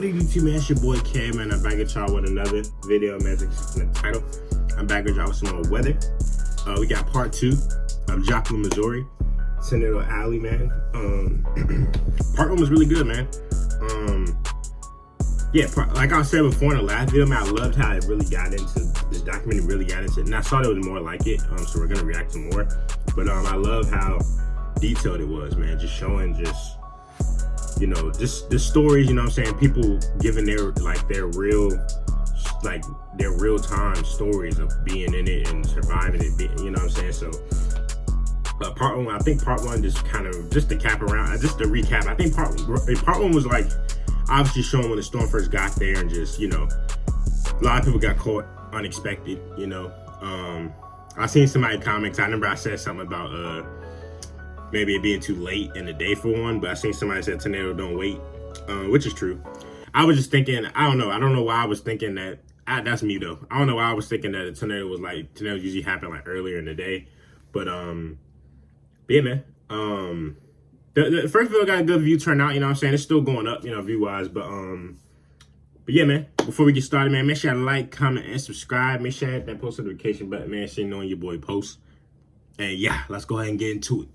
it do to, man? It's your boy Cam, and I'm back at y'all with another video, man. As you can see in the title, I'm back with y'all with some more weather. We got part 2 of Joplin, Missouri, Tornado Alley, man. Part 1 was really good, man. Like I said before in the last video, man, I loved how it really got into this documentary, really got into it. And I thought it was more like it, so we're gonna react to more. But I love how detailed it was, man. Just showing you know, just the stories, you know what I'm saying? People giving their real time stories of being in it and surviving it, you know what I'm saying? So part 1, I think part 1 just kind of, just to recap, I think part 1 was like, obviously showing when the storm first got there and just, you know, a lot of people got caught unexpected, you know. I seen somebody in comments, I remember I said something about, maybe it being too late in the day for one, but I seen somebody said tornado don't wait, which is true. I was just thinking, I don't know why I was thinking that, that's me though. I don't know why I was thinking that a tornado was like, tornadoes usually happen like earlier in the day, but yeah, man. The first video got a good view turnout, you know what I'm saying? It's still going up, you know, view-wise, but yeah, man, before we get started, man, make sure you like, comment, and subscribe. Make sure you hit that post notification button, man, so you know when your boy posts. And yeah, let's go ahead and get into it.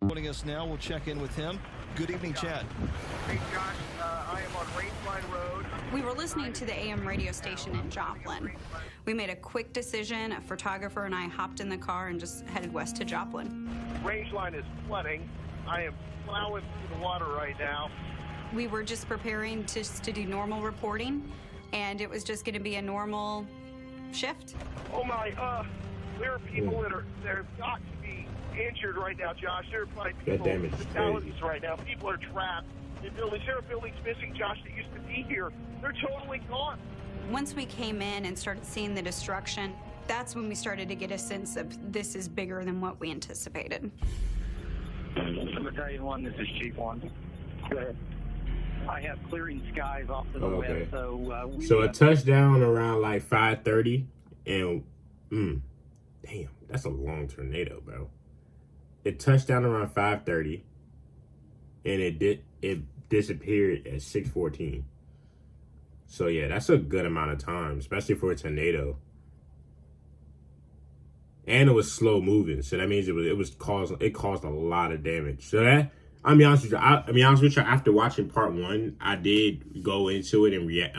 Joining us now, we'll check in with him. Good evening, Chad. Hey, Josh, I am on Rangeline Road. We were listening to the AM radio station in Joplin. We made a quick decision. A photographer and I hopped in the car and just headed west to Joplin. Rangeline is flooding. I am plowing through the water right now. We were just preparing to do normal reporting, and it was just going to be a normal shift. Oh my, there are people that have got to be injured right now, Josh. There are probably people fatalities right now. People are trapped in buildings. There are buildings missing, Josh, that used to be here. They're totally gone. Once we came in and started seeing the destruction, that's when we started to get a sense of this is bigger than what we anticipated. Battalion 1, this is Chief 1. Go ahead. I have clearing skies off to the west, so a touchdown around like 5:30, and damn, that's a long tornado, bro. It touched down around 5:30, and it disappeared at 6:14. So yeah, that's a good amount of time, especially for a tornado. And it was slow moving, so that means it caused a lot of damage. So that, I'll be honest with you, after watching part 1, I did go into it and react.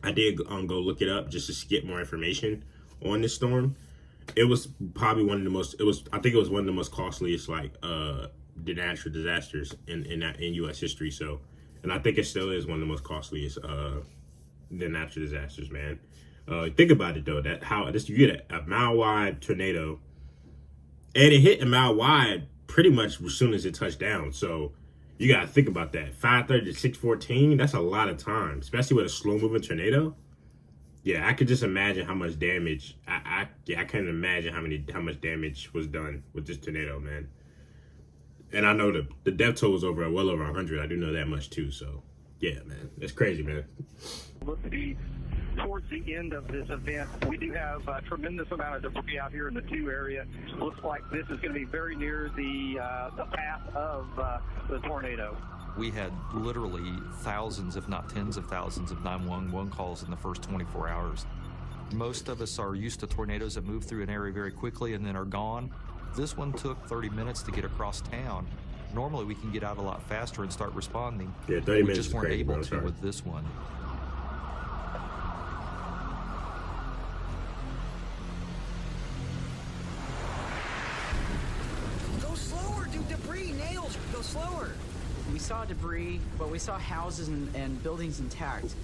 I did go look it up just to get more information on this storm. It was probably one of the most. I think it was one of the most costliest natural disasters in U.S. history. So, and I think it still is one of the most costliest natural disasters, man. Think about it though, you get a mile wide tornado, and it hit a mile wide pretty much as soon as it touched down. So you gotta think about that. 5:30 to 6:14, that's a lot of time, especially with a slow moving tornado. Yeah, I could just imagine how much damage. I can't imagine how much damage was done with this tornado, man. And I know the death toll was well over 100. I do know that much too. So yeah, man, that's crazy, man. Towards the end of this event, we do have a tremendous amount of debris out here in the 2 area. Looks like this is going to be very near the path of the tornado. We had literally thousands, if not tens of thousands, of 911 calls in the first 24 hours. Most of us are used to tornadoes that move through an area very quickly and then are gone. This one took 30 minutes to get across town. Normally we can get out a lot faster and start responding. Yeah, 30 minutes. We just weren't able to with this one. Slower. We saw debris, but we saw houses and buildings intact.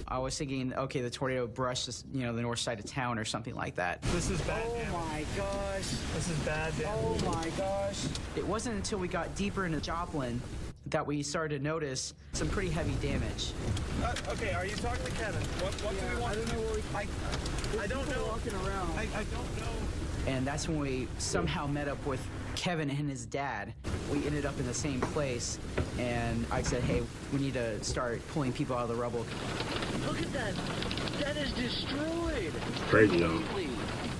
I was thinking, okay, the tornado brushed this, the north side of town or something like that. This is bad. Oh my gosh. This is bad. Oh my gosh. It wasn't until we got deeper into Joplin that we started to notice some pretty heavy damage. Okay, are you talking to Kevin? What do we want? I don't know where I don't know. Walking around. I don't know. And that's when we somehow met up with Kevin and his dad. We ended up in the same place, and I said, hey, we need to start pulling people out of the rubble. Look at that. That is destroyed. Crazy, though.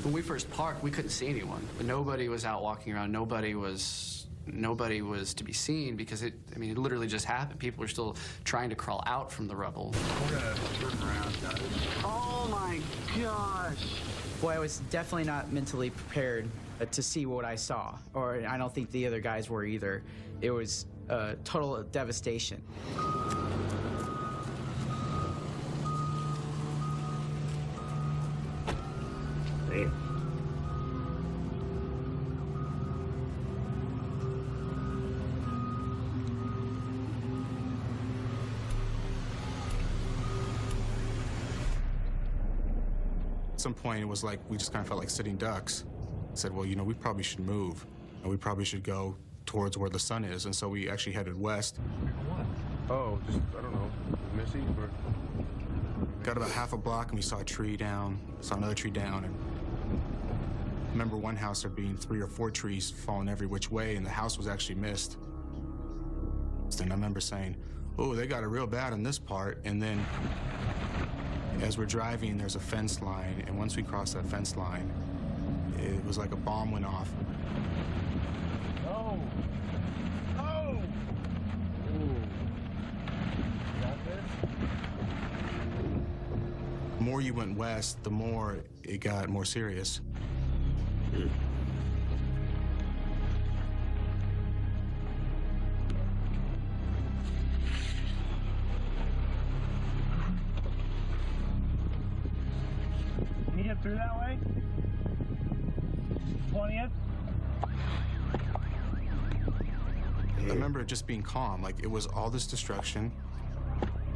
When we first parked, we couldn't see anyone. Nobody was out walking around. Nobody was to be seen because it literally just happened. People are still trying to crawl out from the rubble. We're gonna turn around, guys. Oh my gosh. Boy, I was definitely not mentally prepared to see what I saw, or I don't think the other guys were either. It was total devastation. Damn. At some point, it was like we just kind of felt like sitting ducks. Said, well, we probably should move, and we probably should go towards where the sun is. And so we actually headed west. What? Oh, just, I don't know, Missy? Or... Got about half a block, and we saw a tree down, saw another tree down, and I remember one house there being 3 or 4 trees falling every which way, and the house was actually missed. And I remember saying, oh, they got it real bad in this part. And then as we're driving, there's a fence line, and once we crossed that fence line, it was like a bomb went off. Oh! Oh! Ooh. Got this? The more you went west, the more it got more serious. Can you get through that way? 20th? I remember it just being calm. Like, it was all this destruction,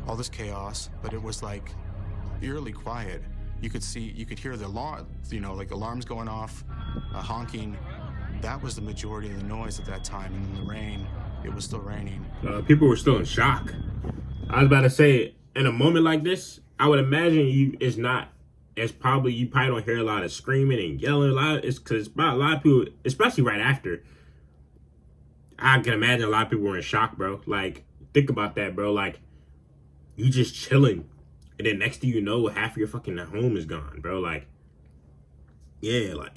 all this chaos, but it was like eerily quiet. You could hear the alarm, like alarms going off, honking. That was the majority of the noise at that time. And then the rain, it was still raining. People were still in shock. I was about to say, in a moment like this, I would imagine you probably don't hear a lot of screaming and yelling a lot. It's because a lot of people, especially right after, I can imagine a lot of people were in shock, bro. Like, think about that, bro. Like, you just chilling, and then next thing you know, half of your fucking home is gone, bro. Like, yeah, like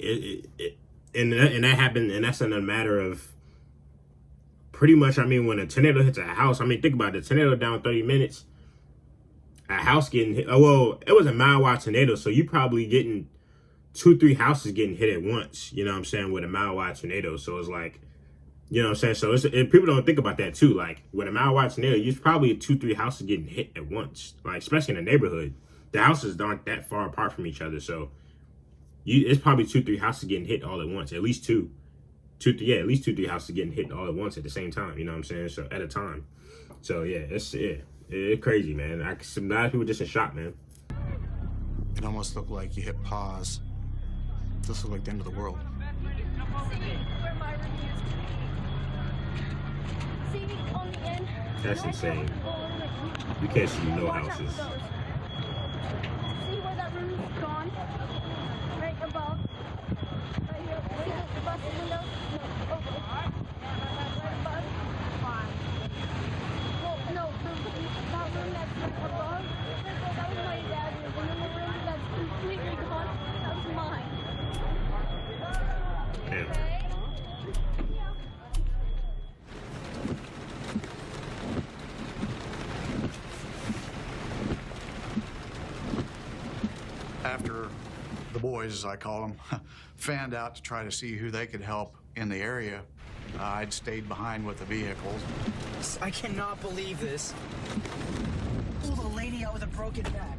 and that happened, and that's in a matter of pretty much. When a tornado hits a house, think about it. The tornado down 30 minutes. A house getting hit. Oh, well, it was a mile-wide tornado, so you probably getting 2-3 houses getting hit at once. You know what I'm saying? With a mile-wide tornado, so it's like, you know what I'm saying? So people don't think about that too. Like, with a mile-wide tornado, you're probably 2-3 houses getting hit at once. Like, especially in a neighborhood, the houses aren't that far apart from each other, so it's probably 2-3 houses getting hit all at once. At least two, at least 2-3 houses getting hit all at once at the same time. You know what I'm saying? So at a time. So yeah, it's crazy, man. A lot of people just in shock, man. It almost looked like you hit pause. This looked like the end of the world. That's insane. You can't see no houses. See where that room is gone? Right above. Right here. See the bus window? No. Okay. Right above. Fine. Well, no. That room that's above, that was my dad's room. And then the room that's completely gone, that was mine. Damn. After the boys, as I call them, fanned out to try to see who they could help in the area, I'd stayed behind with the vehicles. I cannot believe this. Oh, the lady out with a broken back.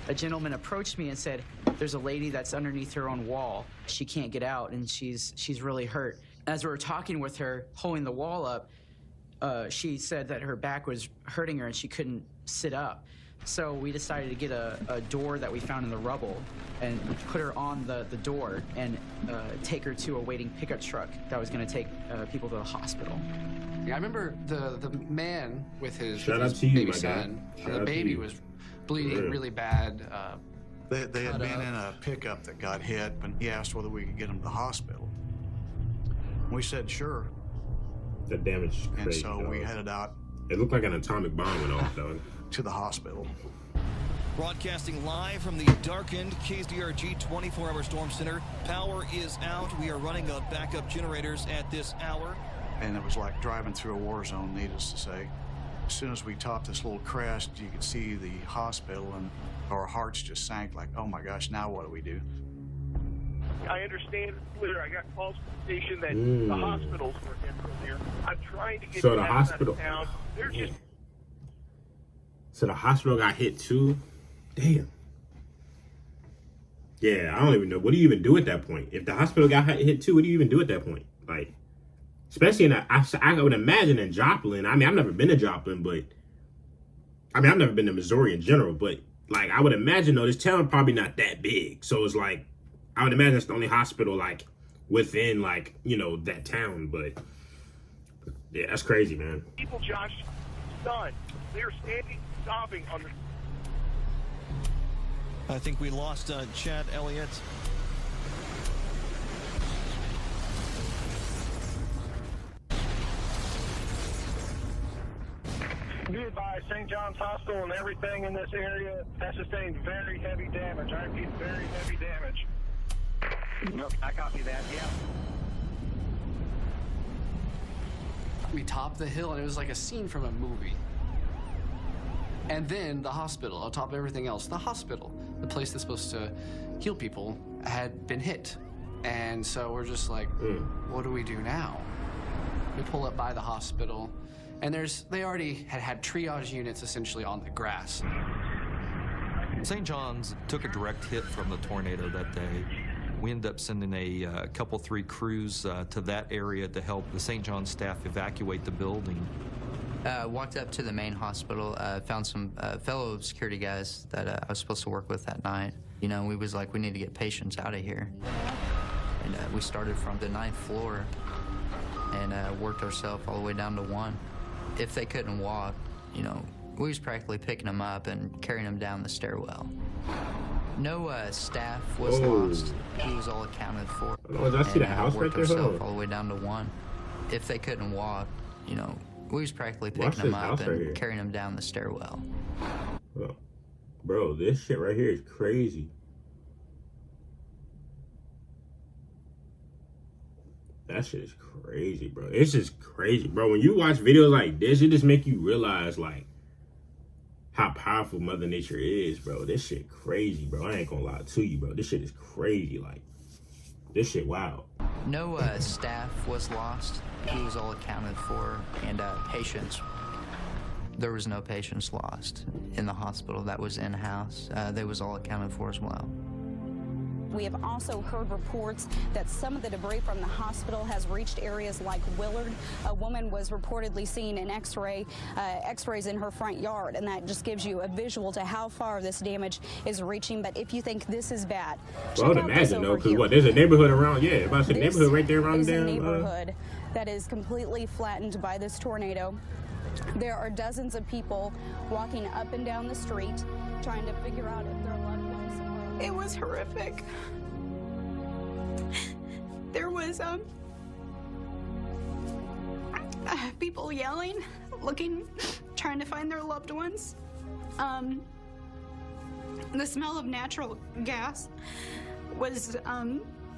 A gentleman approached me and said, there's a lady that's underneath her own wall. She can't get out, and she's really hurt. As we were talking with her, holding the wall up, she said that her back was hurting her and she couldn't sit up. So we decided to get a door that we found in the rubble and put her on the door and take her to a waiting pickup truck that was going to take people to the hospital. Yeah, I remember the man with his baby son. The baby was bleeding really bad. They had been in a pickup that got hit, and he asked whether we could get him to the hospital. We said sure. The damage is crazy. And so we headed out. It looked like an atomic bomb went off, though. to the hospital. Broadcasting live from the darkened KZRG 24-hour storm center. Power is out. We are running on backup generators at this hour. And it was like driving through a war zone, needless to say. As soon as we topped this little crest, you could see the hospital, and our hearts just sank like, oh my gosh, now what do we do? I understand clear. I got calls from the station that the hospitals were hit earlier. I'm trying to get So the out hospital- of town. They're just So the hospital got hit too? Damn. Yeah, I don't even know. What do you even do at that point? If the hospital got hit too, what do you even do at that point? Like, especially in I would imagine in Joplin. I mean, I've never been to Joplin, but I mean, I've never been to Missouri in general, but like, I would imagine though, this town probably not that big. So it's like, I would imagine it's the only hospital like within like, you know, that town. But yeah, that's crazy, man. people, Josh, stunned. They're standing, sobbing on the. I think we lost Chad Elliott. Be advised, St. John's Hospital and everything in this area has sustained very heavy damage. I repeat, very heavy damage. Nope, I copy that, yeah. We topped the hill, and it was like a scene from a movie. And then the hospital, on top of everything else, the hospital, the place that's supposed to heal people, had been hit. And so we're just like, what do we do now? We pull up by the hospital, and they already had triage units essentially on the grass. St. John's took a direct hit from the tornado that day. We ended up sending a couple, 3 crews to that area to help the St. John's staff evacuate the building. Walked up to the main hospital, found some fellow security guys that I was supposed to work with that night. You know, we was like, we need to get patients out of here. And we started from the 9th floor and worked ourselves all the way down to 1. If they couldn't walk, you know, we was practically picking them up and carrying them down the stairwell. No staff was lost. He was all accounted for. Oh, did I see the house right worked there? ourselves all the way down to 1. If they couldn't walk, you know, we was practically picking them up and carrying them down the stairwell. Bro, this shit right here is crazy. That shit is crazy, bro. It's just crazy, bro. When you watch videos like this, it just make you realize, like, how powerful Mother Nature is, bro. This shit crazy, bro. I ain't gonna lie to you, bro. This shit is crazy. Like, this shit wild. No staff was lost. He was all accounted for. And patients, there was no patients lost in the hospital. That was in-house. They was all accounted for as well. We have also heard reports that some of the debris from the hospital has reached areas like Willard. A woman was reportedly seen in x-rays in her front yard, and that just gives you a visual to how far this damage is reaching. But if you think this is bad, well, I would imagine though, because what, there's a neighborhood around, about a neighborhood right there around is down. A neighborhood that is completely flattened by this tornado. There are dozens of people walking up and down the street trying to figure out if their loved ones. It was horrific. There was people yelling, looking, trying to find their loved ones. The smell of natural gas was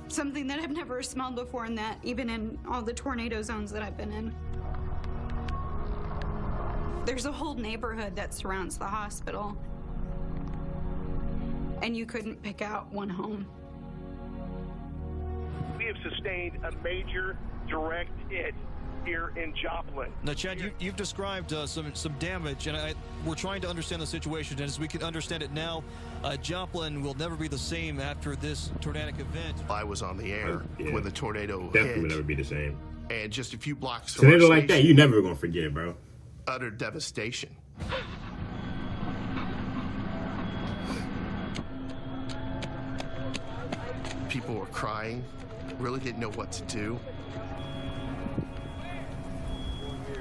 something that I've never smelled before, in that even in all the tornado zones that I've been in. There's a whole neighborhood that surrounds the hospital, and you couldn't pick out one home. We have sustained a major direct hit here in Joplin. Now, Chad, you've described some damage, and we're trying to understand the situation. And as we can understand it now, Joplin will never be the same after this tornadic event. I was on the air when the tornado Definitely hit. will never be the same. And just a few blocks from Tornado our like that, station, you never gonna forget, bro. utter devastation. People were crying, really didn't know what to do.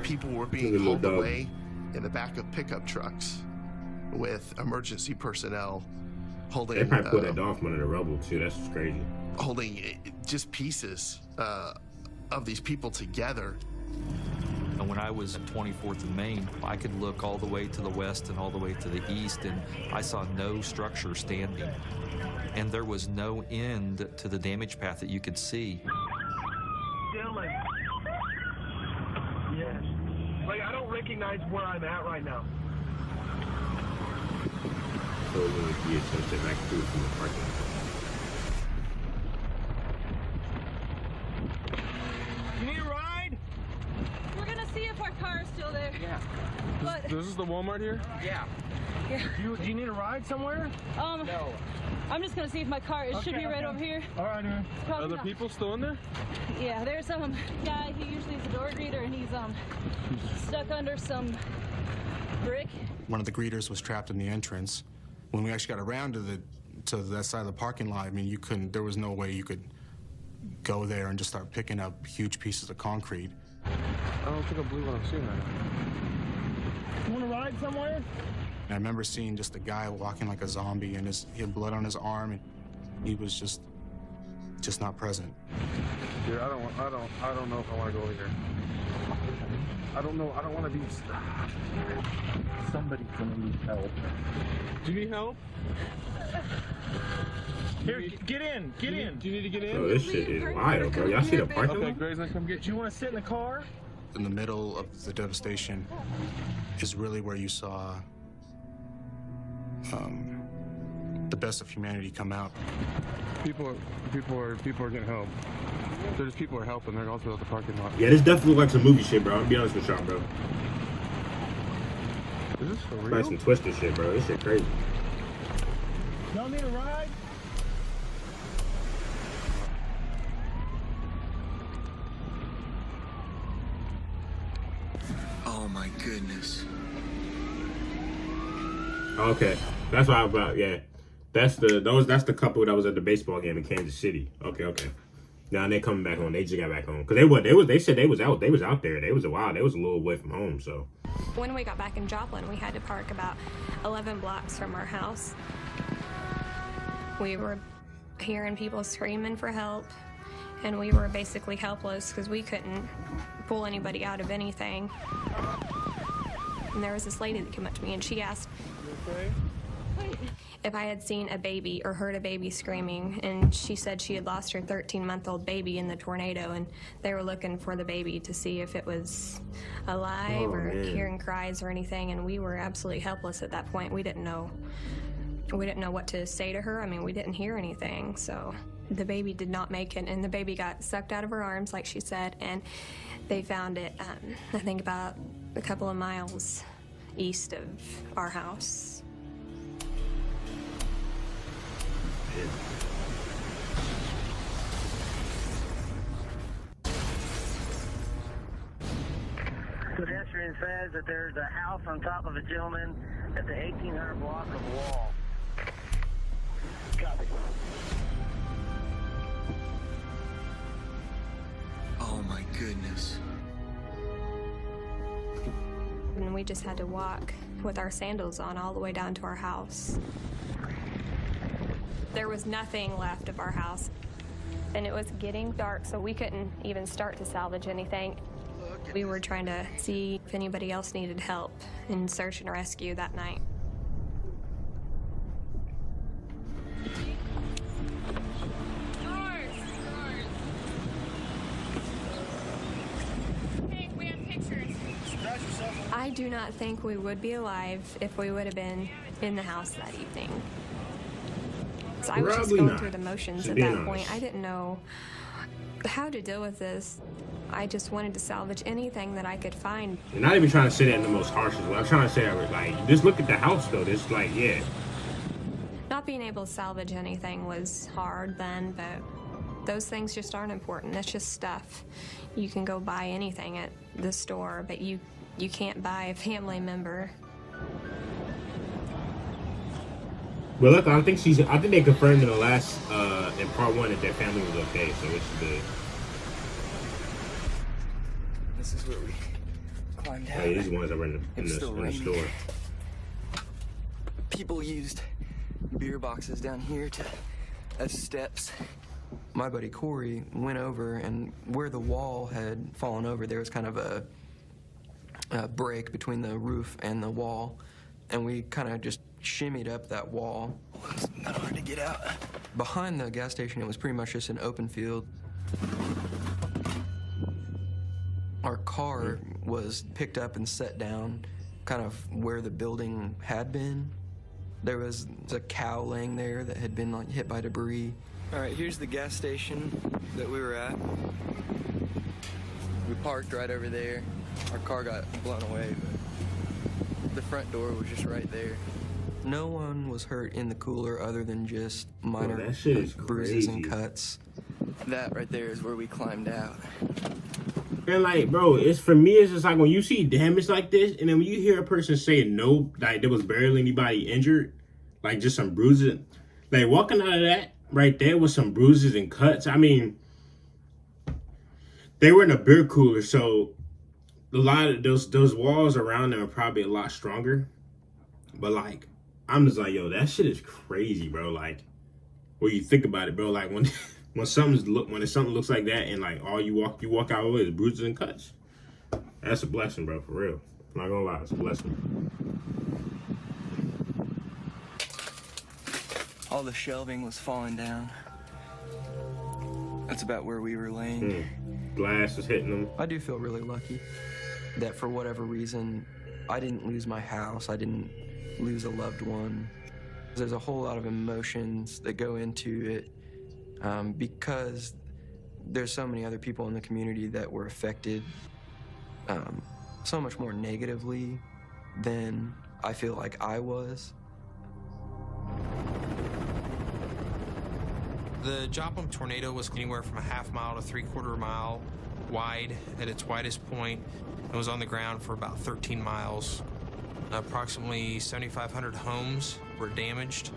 People were being hauled away in the back of pickup trucks with emergency personnel holding. They probably put that dog from under the rubble too. That's just crazy. Holding just pieces of these people together. And when I was at 24th and Main, I could look all the way to the west and all the way to the east, and I saw no structure standing. And there was no end to the damage path that you could see. Dylan. Yes. Like, I don't recognize where I'm at right now. So we're going to be attempted back through from the parking lot. You need a ride? We're gonna see if our car is still there. Yeah. But This is the Walmart here? Yeah. yeah. Do you need a ride somewhere? No. I'm just gonna see if my car. It should be right over here. All right, man. Are the people still in there? Yeah, there's some guy. He usually is a door greeter, and he's stuck under some brick. One of the greeters was trapped in the entrance. When we actually got around to that side of the parking lot, I mean, there was no way you could go there and just start picking up huge pieces of concrete. I don't think I believe what I'm seeing right now. You want to ride somewhere? And I remember seeing just a guy walking like a zombie, and he had blood on his arm, and he was just not present. Yeah, I don't know if I want to go over here. I don't know. I don't want to be. Somebody's gonna need help. Do you need help? Here, get in. Get in. Do you need to get in? Bro, this shit is wild, bro. Y'all see the parking Okay, lot? Grace, let's come get Do you. you want to sit in the car? In the middle of the devastation is really where you saw the best of humanity come out. People are getting help. There's people are helping. They're all throughout the parking lot. Yeah, this definitely looks like some movie shit, bro. I'm gonna be honest with y'all, bro. Is this for Like real? some twisted shit, bro. This shit crazy. Y'all need a ride? Oh my goodness. Okay, that's what I'm about. Yeah, that's the couple that was at the baseball game in Kansas City. Okay. Now they coming back home. They just got back home because they said they was out there. They was a while. They was a little away from home. So when we got back in Joplin, we had to park about 11 blocks from our house. We were hearing people screaming for help, and we were basically helpless because we couldn't pull anybody out of anything. And there was this lady that came up to me and she asked if I had seen a baby or heard a baby screaming, and she said she had lost her 13-month-old baby in the tornado, and they were looking for the baby to see if it was alive or hearing cries or anything, and we were absolutely helpless at that point. We didn't know what to say to her. I mean, we didn't hear anything, so the baby did not make it, and the baby got sucked out of her arms, like she said, and they found it, I think about a couple of miles east of our house. Pedestrian says that there's a house on top of a gentleman at the 1800 block of Wall. Copy. Oh my goodness. And we just had to walk with our sandals on all the way down to our house. There was nothing left of our house, and it was getting dark, so we couldn't even start to salvage anything. We were trying to see if anybody else needed help in search and rescue that night. Hey, we have pictures. I do not think we would be alive if we would have been in the house that evening. So I was just Probably going not. through the motions To at be that honest. point. I didn't know how to deal with this. I just wanted to salvage anything that I could find. and not even trying to say that in the most harshest way. I'm trying to say that like just look at the house though. This like yeah. Not being able to salvage anything was hard then, but those things just aren't important. That's just stuff. You can go buy anything at the store, but you can't buy a family member. Well, look, I think they confirmed in the last in part 1 that their family was okay, so it's good. This is where we climbed out. Hey, these ones that were in the store. People used beer boxes down here as steps. My buddy Corey went over, and where the wall had fallen over, there was kind of a break between the roof and the wall, and we kind of just shimmied up that wall. It's not hard to get out. Behind the gas station, it was pretty much just an open field. Our car was picked up and set down kind of where the building had been. There was a cow laying there that had been like hit by debris. All right, here's the gas station that we were at. We parked right over there. Our car got blown away, but the front door was just right there. No one was hurt in the cooler other than just minor bruises and cuts. That right there is where we climbed out. And like, bro, it's for me, it's just like when you see damage like this, and then when you hear a person say no, like there was barely anybody injured, like just some bruises, like walking out of that right there with some bruises and cuts. I mean, they were in a beer cooler, so a lot of those walls around them are probably a lot stronger. But like, I'm just like, yo, that shit is crazy, bro. Like, when you think about it, bro, like when something looks like that, and like all you walk out with is bruises and cuts, that's a blessing, bro, for real. I'm not gonna lie, it's a blessing. All the shelving was falling down. That's about where we were laying. Glass was hitting them. I do feel really lucky that for whatever reason, I didn't lose my house. I didn't lose a loved one. There's a whole lot of emotions that go into it because there's so many other people in the community that were affected so much more negatively than I feel like I was. The Joplin tornado was anywhere from a half mile to 3/4 mile wide at its widest point and was on the ground for about 13 miles. Approximately 7,500 homes were damaged.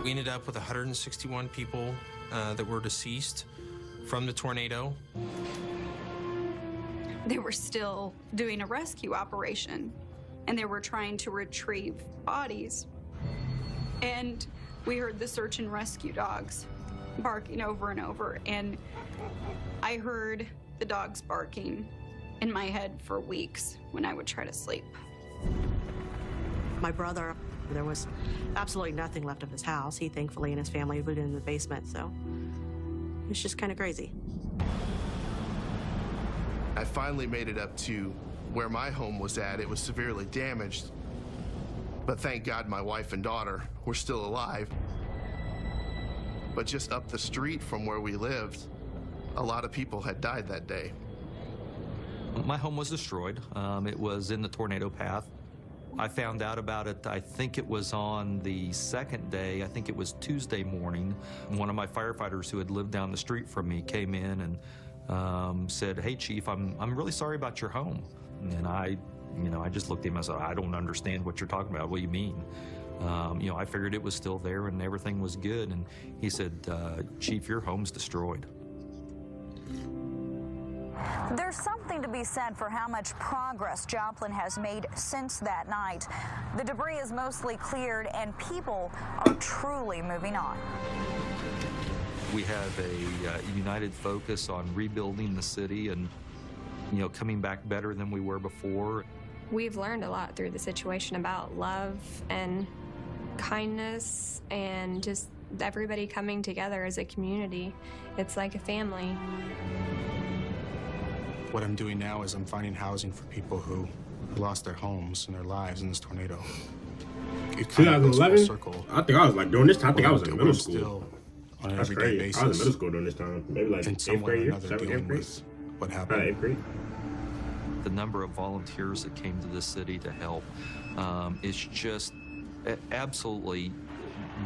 We ended up with 161 people that were deceased from the tornado. They were still doing a rescue operation, and they were trying to retrieve bodies. And we heard the search and rescue dogs barking over and over, and I heard the dogs barking in my head for weeks when I would try to sleep. My brother, there was absolutely nothing left of his house. He thankfully and his family lived in the basement, so it's just kind of crazy. I finally made it up to where my home was at. It was severely damaged, but thank God my wife and daughter were still alive. But just up the street from where we lived, a lot of people had died that day. My home was destroyed. It was in the tornado path. I found out about it, I think it was on the second day, I think it was Tuesday morning. One of my firefighters who had lived down the street from me came in and said, "Hey, Chief, I'm really sorry about your home." And I just looked at him and said, "I don't understand what you're talking about. What do you mean?" I figured it was still there and everything was good. And he said, "Chief, your home's destroyed." There's something to be said for how much progress Joplin has made since that night. The debris is mostly cleared and people are truly moving on. We have a united focus on rebuilding the city and, coming back better than we were before. We've learned a lot through the situation about love and kindness and just everybody coming together as a community. It's like a family. What I'm doing now is I'm finding housing for people who lost their homes and their lives in this tornado. It kind of goes full 2011? circle. I think I was like during this time. I think I was in middle We're school. still on an That's everyday crazy. basis. I was in middle school during this time. Maybe like in eighth some way or grade, another seventh, dealing eighth grade. with what happened. Eighth grade. The number of volunteers that came to this city to help is just absolutely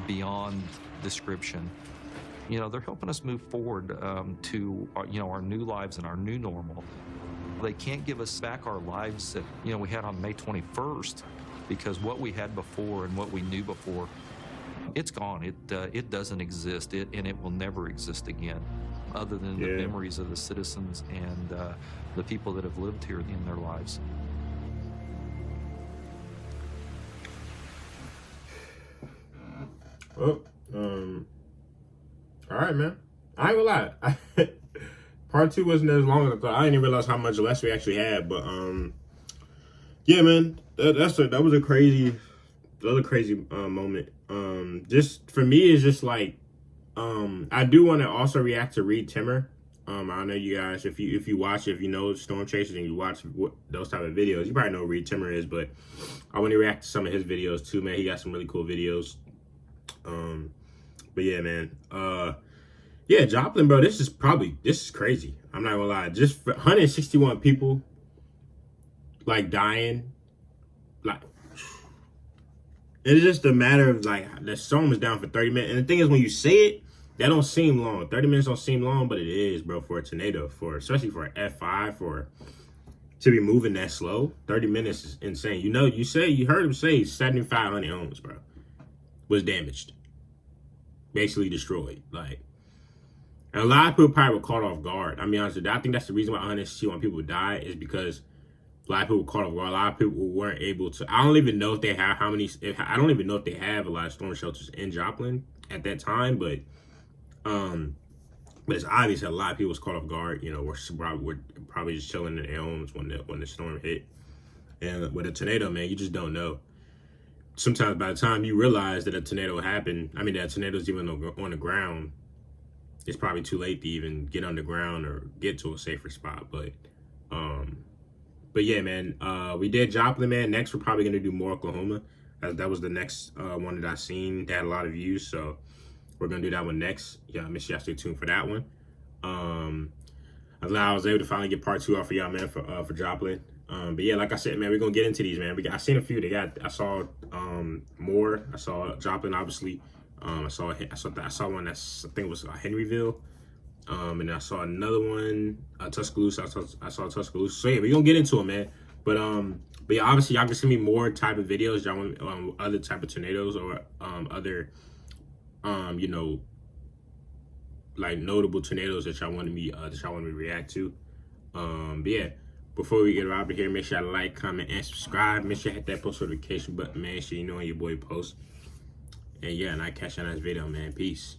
beyond description. They're helping us move forward to our new lives and our new normal. They can't give us back our lives that we had on May 21st, because what we had before and what we knew before, it's gone. It doesn't exist, and it will never exist again, other than the memories of the citizens and the people that have lived here in their lives. Well, all right, man. I ain't gonna lie. Part 2 wasn't as long as I thought. I didn't realize how much less we actually had, but yeah, man, that was a crazy moment. Just for me, it's just like I do want to also react to Reed Timmer. I know you guys, if you watch, if you know Storm Chasers and you watch those type of videos, you probably know who Reed Timmer is. But I want to react to some of his videos too, man. He got some really cool videos. But yeah, man. Yeah, Joplin, bro. This is crazy. I'm not gonna lie. Just 161 people, like, dying, like. It's just a matter of, like, the storm was down for 30 minutes. And the thing is, when you say it, that don't seem long. 30 minutes don't seem long, but it is, bro, for a tornado, especially for an F5, to be moving that slow. 30 minutes is insane. You know, you heard him say 7,500 homes, bro, was damaged, basically destroyed. Like, and a lot of people probably were caught off guard. I mean, honestly, I think that's the reason why 161 people died, is because a lot of people caught off guard. A lot of people weren't able to. I don't even know if they have I don't even know if they have a lot of storm shelters in Joplin at that time, but it's obvious that a lot of people was caught off guard. You know, we're probably just chilling in their homes when the storm hit. And with a tornado, man, you just don't know. Sometimes by the time you realize that a tornado happened, I mean, that tornado's even on the ground, it's probably too late to even get underground or get to a safer spot. But yeah, man, we did Joplin, man. Next, we're probably gonna do more Oklahoma. That was the next one that I seen. That had a lot of views, so we're gonna do that one next. Yeah, make sure y'all stay tuned for that one. I was able to finally get part 2 off for y'all, man, for Joplin. But yeah, like I said, man, we're gonna get into these, man. I seen a few. I saw more. I saw Joplin, obviously. I saw one that's, I think it was Henryville. And I saw another one, Tuscaloosa. I saw Tuscaloosa. So yeah, we're gonna get into it, man. But yeah, obviously y'all can send me more type of videos. Y'all want other type of tornadoes or other you know, like notable tornadoes that y'all wanted me to react to. But yeah, before we get out of here, make sure y'all like, comment, and subscribe. Make sure you hit that post notification button, man, so you know when your boy posts. And yeah, and I catch you on this video, man. Peace.